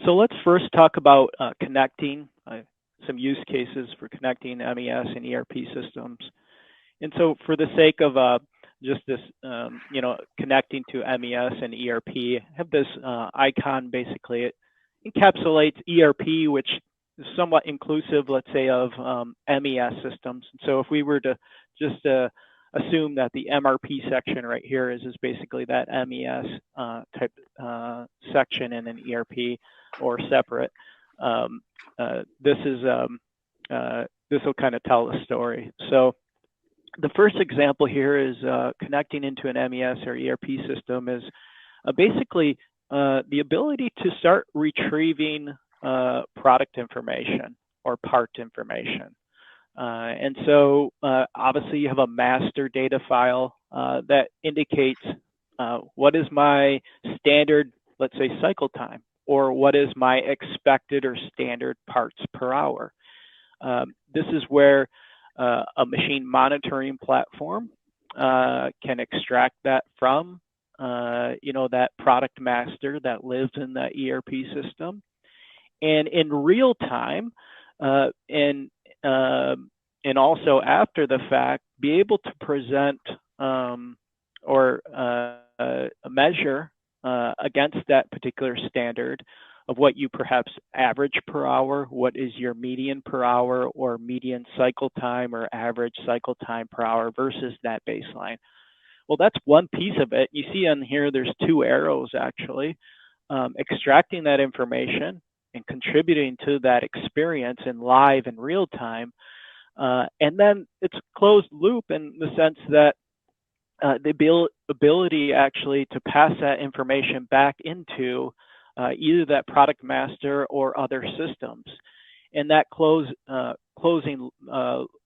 So let's first talk about connecting, some use cases for connecting MES and ERP systems. And so for the sake of just this, connecting to MES and ERP, I have this icon. Basically, it encapsulates ERP, which is somewhat inclusive, let's say, of MES systems. So if we were to just assume that the MRP section right here is basically that MES type section in an ERP or separate, this will kind of tell the story. So the first example here is connecting into an MES or ERP system is basically the ability to start retrieving product information or part information. And so obviously you have a master data file that indicates what is my standard, let's say, cycle time, or what is my expected or standard parts per hour. This is where a machine monitoring platform can extract that from, that product master that lives in the ERP system, and in real time, and also after the fact, be able to present or measure against that particular standard of what you perhaps average per hour, what is your median per hour or median cycle time or average cycle time per hour versus that baseline. Well, that's one piece of it. You see on here, there's two arrows actually, extracting that information and contributing to that experience in live and real time. And then it's closed loop in the sense that the ability actually to pass that information back into either that product master or other systems. And that closing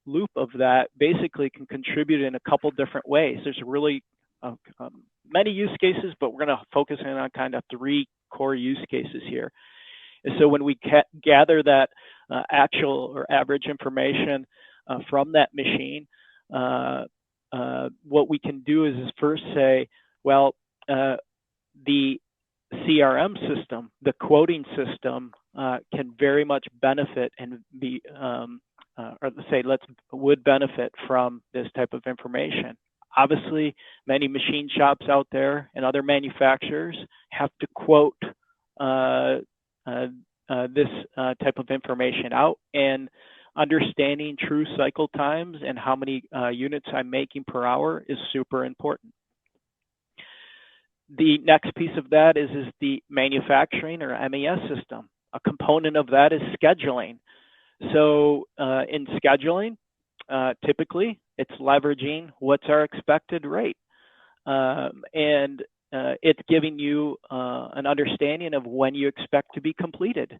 loop of that basically can contribute in a couple different ways. There's really many use cases, but we're going to focus in on kind of three core use cases here. And so when we gather that actual or average information from that machine, what we can do is first say, well, the CRM system, the quoting system, can very much benefit and be, or say, would benefit from this type of information. Obviously, many machine shops out there and other manufacturers have to quote this type of information out, and understanding true cycle times and how many units I'm making per hour is super important. The next piece of that is the manufacturing or MES system. A component of that is scheduling. So in scheduling, typically it's leveraging what's our expected rate. And it's giving you an understanding of when you expect to be completed.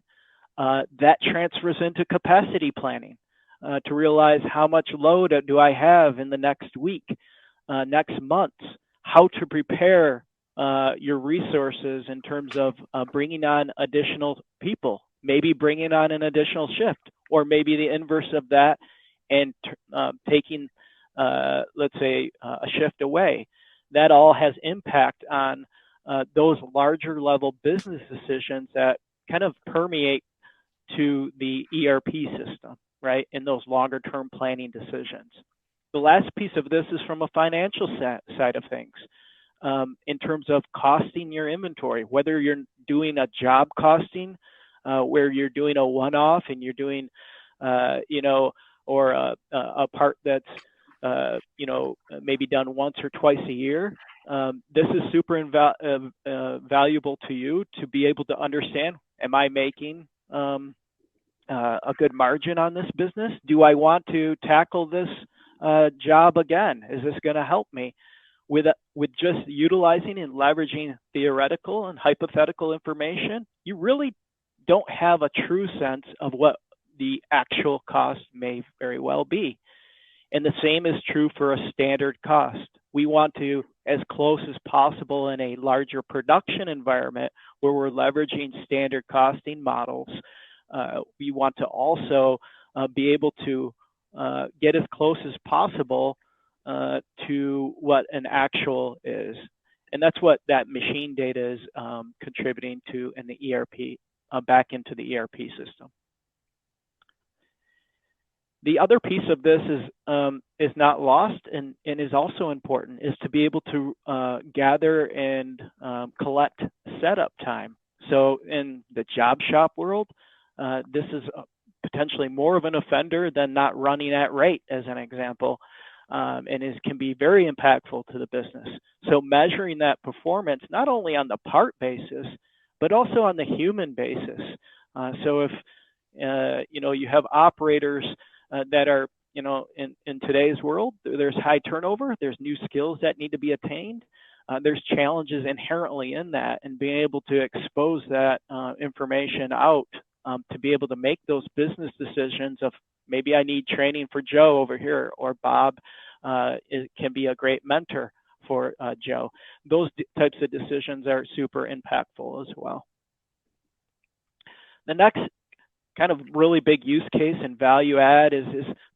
That transfers into capacity planning to realize how much load do I have in the next week, next month, how to prepare your resources in terms of bringing on additional people, maybe bringing on an additional shift, or maybe the inverse of that and taking, let's say, a shift away. That all has impact on those larger level business decisions that kind of permeate to the ERP system, right, in those longer term planning decisions. The last piece of this is from a financial side of things. In terms of costing your inventory, whether you're doing a job costing, where you're doing a one-off and you're doing, or a part that's, maybe done once or twice a year. This is super valuable to you to be able to understand, am I making a good margin on this business? Do I want to tackle this job again? Is this going to help me? With just utilizing and leveraging theoretical and hypothetical information, you really don't have a true sense of what the actual cost may very well be. And the same is true for a standard cost. We want to, as close as possible in a larger production environment where we're leveraging standard costing models, we want to also be able to get as close as possible to what an actual is. And that's what that machine data is contributing to in the ERP back into the ERP system. The other piece of this is not lost and is also important, is to be able to gather and collect setup time. So in the job shop world, this is potentially more of an offender than not running at rate, as an example, and can be very impactful to the business. So measuring that performance, not only on the part basis, but also on the human basis. So if you have operators that are, in today's world, there's high turnover, there's new skills that need to be attained. There's challenges inherently in that, and being able to expose that information out to be able to make those business decisions of, maybe I need training for Joe over here, or Bob can be a great mentor for Joe. Those types of decisions are super impactful as well. The next kind of really big use case and value add is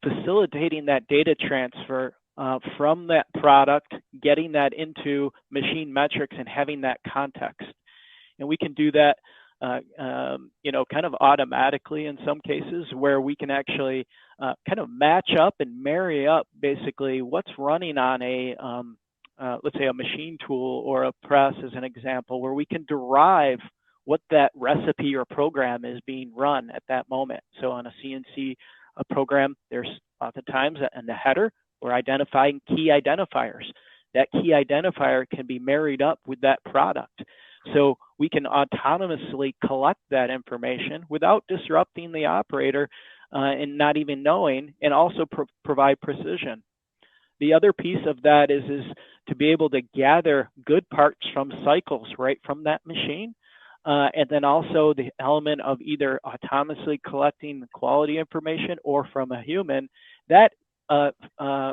facilitating that data transfer from that product, getting that into MachineMetrics and having that context. And we can do that kind of automatically in some cases, where we can actually kind of match up and marry up basically what's running on a, let's say a machine tool or a press as an example, where we can derive what that recipe or program is being run at that moment. So on a CNC program, there's oftentimes in the header, we're identifying key identifiers. That key identifier can be married up with that product. So we can autonomously collect that information without disrupting the operator and not even knowing, and also provide precision. The other piece of that is to be able to gather good parts from cycles right from that machine. And then also the element of either autonomously collecting the quality information or from a human. That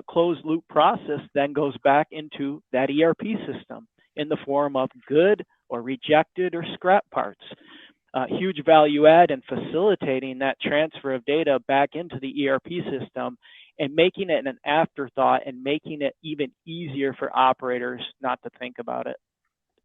closed loop process then goes back into that ERP system in the form of good or rejected or scrap parts. Huge value add in facilitating that transfer of data back into the ERP system and making it an afterthought and making it even easier for operators not to think about it.